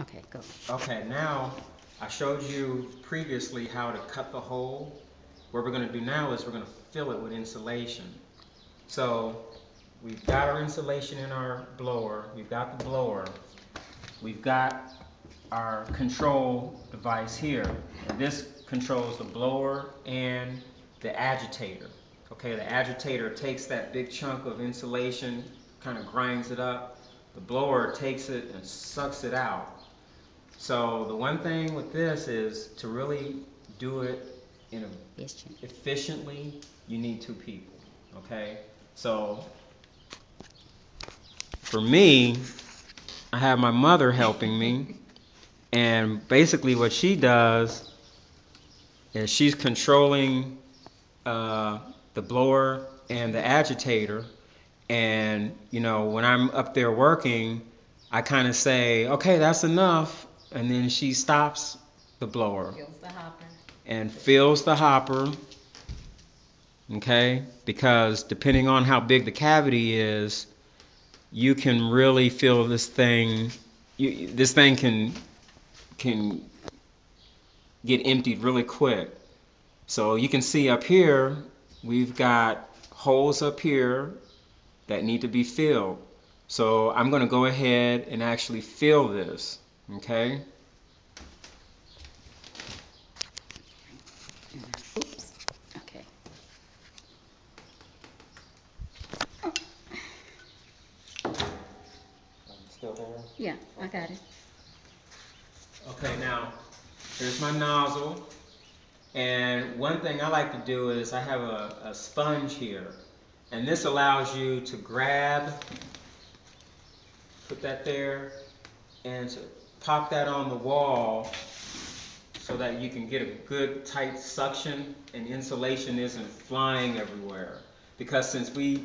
Okay, go. Okay, now I showed you previously how to cut the hole. What we're going to do now is we're going to fill it with insulation. So we've got our insulation in our blower, we've got the blower, we've got our control device here. And this controls the blower and the agitator. Okay, the agitator takes that big chunk of insulation, kind of grinds it up. The blower takes it and sucks it out. So the one thing with this is to really do it in a Yes, Jim. efficiently, you need two people. Okay? So for me, I have my mother helping me, and basically what she does is she's controlling uh, the blower and the agitator. And when I'm up there working, I kind of say, "Okay, that's enough," and then she stops the blower Fills the hopper. and fills the hopper. Okay, because depending on how big the cavity is, you can really feel this thing. This thing can get emptied really quick. So you can see up here, we've got holes up here that need to be filled. So I'm going to go ahead and actually fill this. Okay. Oops. Okay. Still there? Yeah, I got it. Okay, now here's my nozzle. And one thing I like to do is I have a sponge here. And this allows you to grab, put that there, and to pop that on the wall so that you can get a good tight suction and insulation isn't flying everywhere. Because since we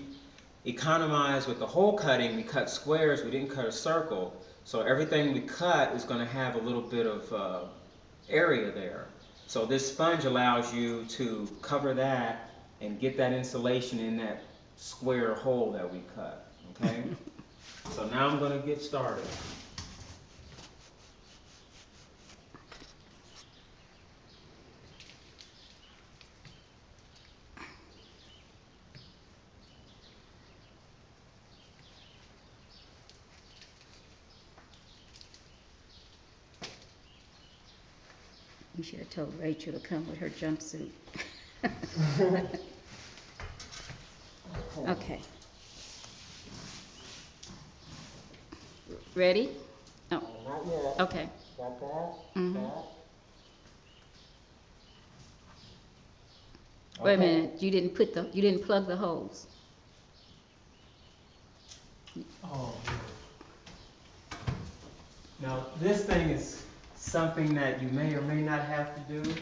economize with the hole cutting, we cut squares, we didn't cut a circle. So everything we cut is going to have a little bit of area there. So this sponge allows you to cover that and get that insulation in that square hole that we cut. Okay? So now I'm going to get started. You should have told Rachel to come with her jumpsuit. Okay. Ready? Oh, Not yet. okay. Got that? Mhm. That? Wait a Okay. minute. You didn't plug the holes. Oh. Now, this thing is something that you may or may not have to do.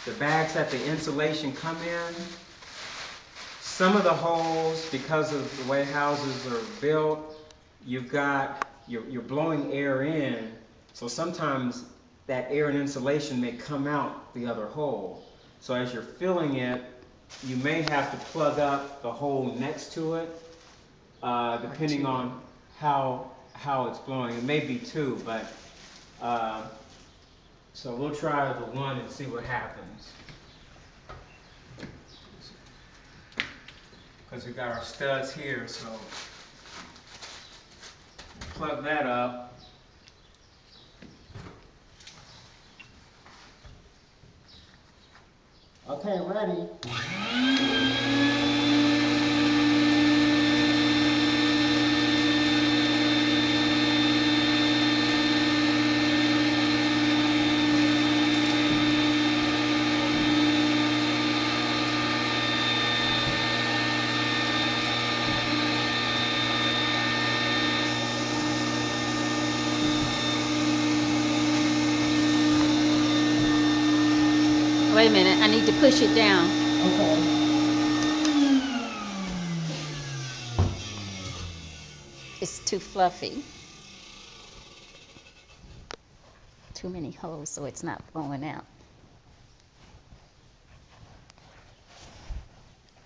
The bags that the insulation come in, some of the holes, because of the way houses are built, you're blowing air in, so sometimes that air and insulation may come out the other hole. So as you're filling it, you may have to plug up the hole next to it, depending on how it's blowing. It may be two, but uh, so we'll try the one and see what happens. Because we got our studs here, so plug that up. Okay, ready. Wait a minute. I need to push it down. Okay. It's too fluffy. Too many holes, so it's not blowing out.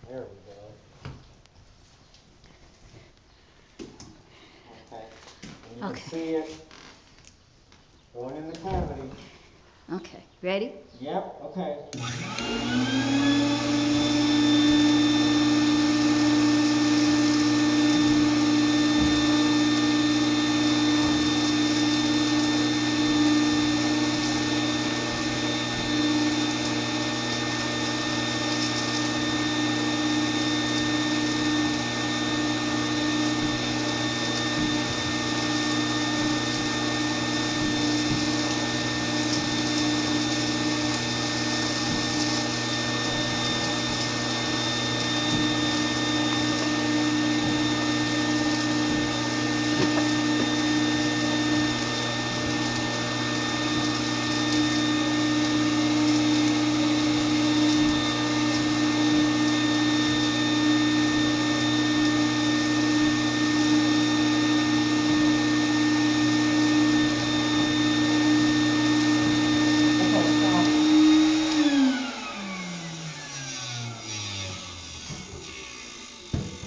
There we go. can Okay. see it going in the cavity. Okay, ready? Yep, okay.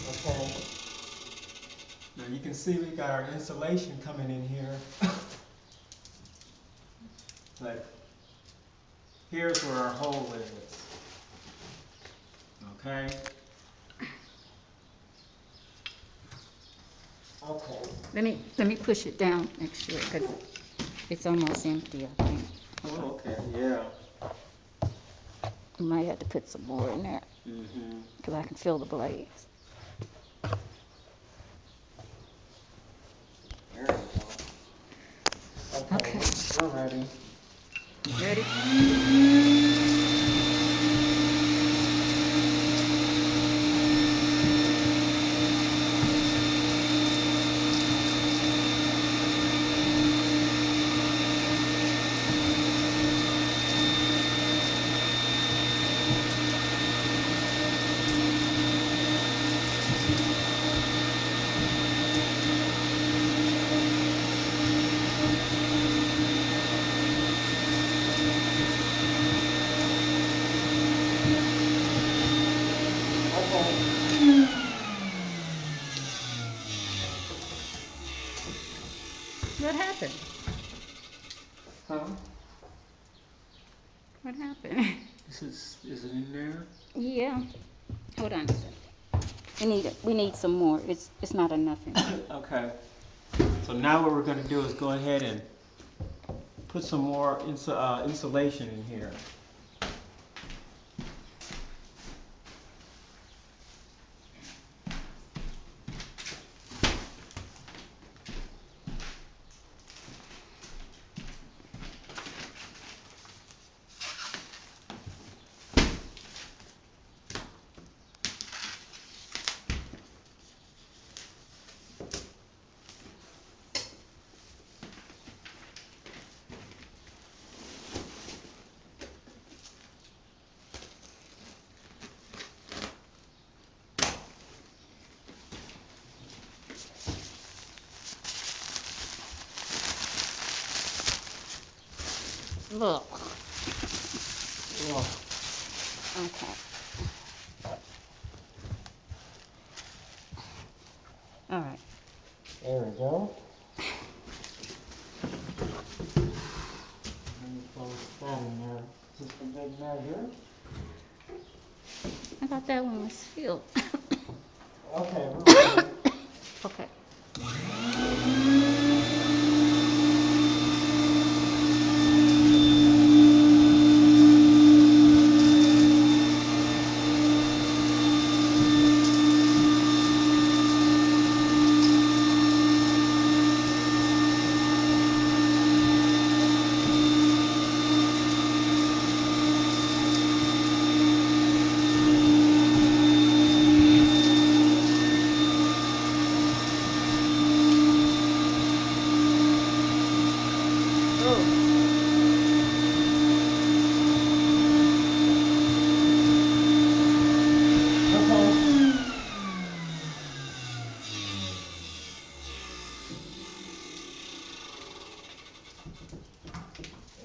Okay. Now you can see we got our insulation coming in here. But here's where our hole is. Okay? Okay. Let me push it down next to it because it's almost empty, I think. Oh, okay, yeah. You might have to put some more in there Mm-hmm. because I can feel the blades. There we go. Okay, Okay. we're ready. Ready? What happened? Huh? What happened? Is it in there? Yeah. Hold on a second. We need some more. It's not enough in here. Okay. So now what we're going to do is go ahead and put some more insulation in here. Look. Oh, Okay. All right. there we go. Let me close that in there. Just a big measure. I thought that one was filled. Okay, we're ready. Okay.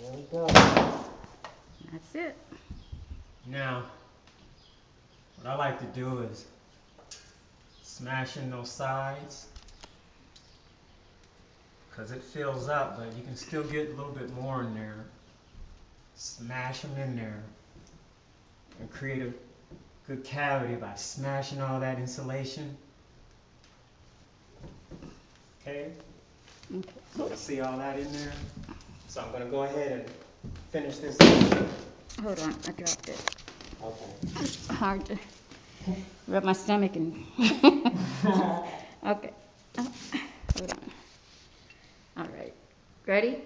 There we go. That's it. Now, what I like to do is smash in those sides. because it fills up, but you can still get a little bit more in there. Smash them in there and create a good cavity by smashing all that insulation. Okay? Okay. So you see all that in there? So I'm going to go ahead and finish this. Hold on, I dropped it. Okay. It's hard to rub my stomach and. Okay. Hold on. All right. Ready?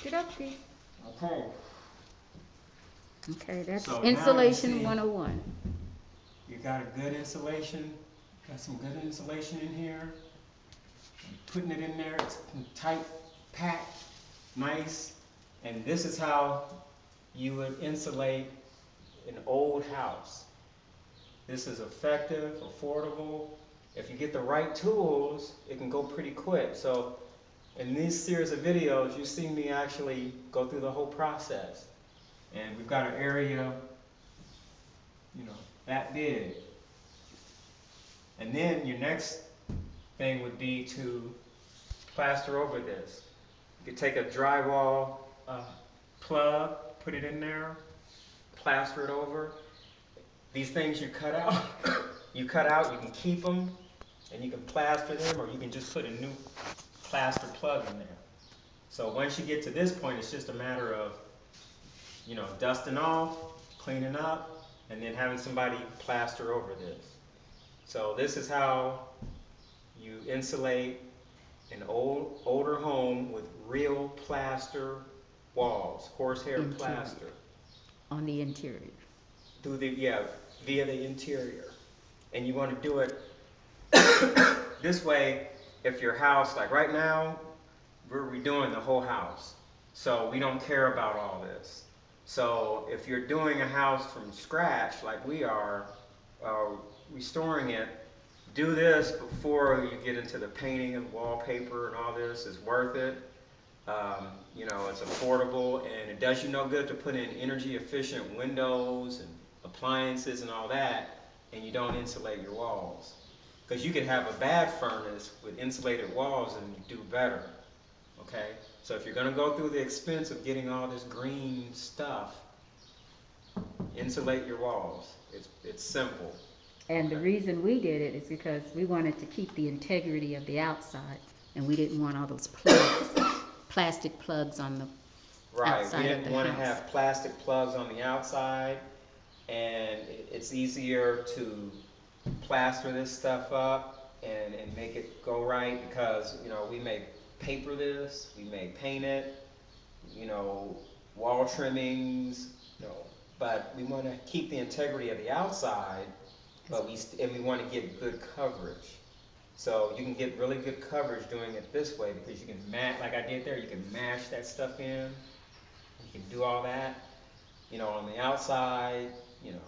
Get up, please. Okay. Okay, that's So now you insulation see- 101. You got a good insulation. Got some good insulation in here. I'm putting it in there. It's tight, packed, nice. And this is how you would insulate an old house. This is effective, affordable. If you get the right tools, it can go pretty quick. So in this series of videos, you see me actually go through the whole process. And we've got an area, you know, that big. And then your next thing would be to plaster over this. You could take a drywall plug, put it in there, plaster it over. These things you cut out, you can keep them, and you can plaster them, or you can just put a new plaster plug in there. So once you get to this point, it's just a matter of, you know, dusting off, cleaning up, and then having somebody plaster over this. So this is how you insulate an older home with real plaster walls, horsehair Interior. plaster. On the interior. Via the interior. And you want to do it this way. If your house, like right now, we're redoing the whole house. So we don't care about all this. So if you're doing a house from scratch, like we are, restoring it, do this before you get into the painting and wallpaper and all this. It's worth it. You know, it's affordable, and it does you no good to put in energy efficient windows and appliances and all that, and you don't insulate your walls. Because you could have a bad furnace with insulated walls and you do better. Okay? So if you're going to go through the expense of getting all this green stuff, insulate your walls. It's simple. And the reason we did it is because we wanted to keep the integrity of the outside, and we didn't want all those plugs, plastic plugs on the Right. outside We of didn't the want to house. have plastic plugs on the outside, and it's easier to plaster this stuff up and make it go right, because, you know, we may paper this, we may paint it, you know, wall trimmings, you know, but we want to keep the integrity of the outside, but we want to get good coverage. So you can get really good coverage doing it this way, because you can like I did there, you can mash that stuff in. You can do all that. You know, on the outside, you know,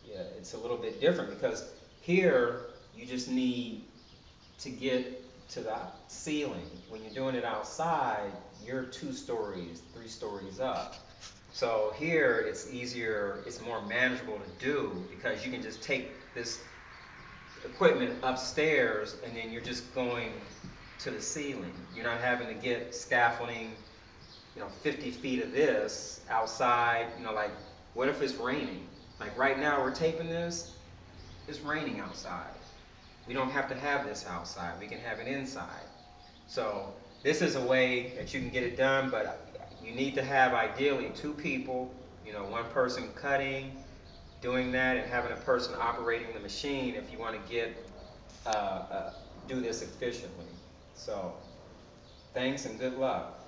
yeah, it's a little bit different, because here you just need to get to the ceiling. When you're doing it outside, you're 2 stories, 3 stories up. So here it's easier, it's more manageable to do, because you can just take this equipment upstairs and then you're just going to the ceiling. You're not having to get scaffolding, you know, 50 feet of this outside. You know, like, what if it's raining? Like right now we're taping this, it's raining outside. We don't have to have this outside, we can have it inside. So this is a way that you can get it done, but you need to have ideally 2 people, you know, 1 person cutting, doing that, and having a person operating the machine if you want to get do this efficiently. So thanks and good luck.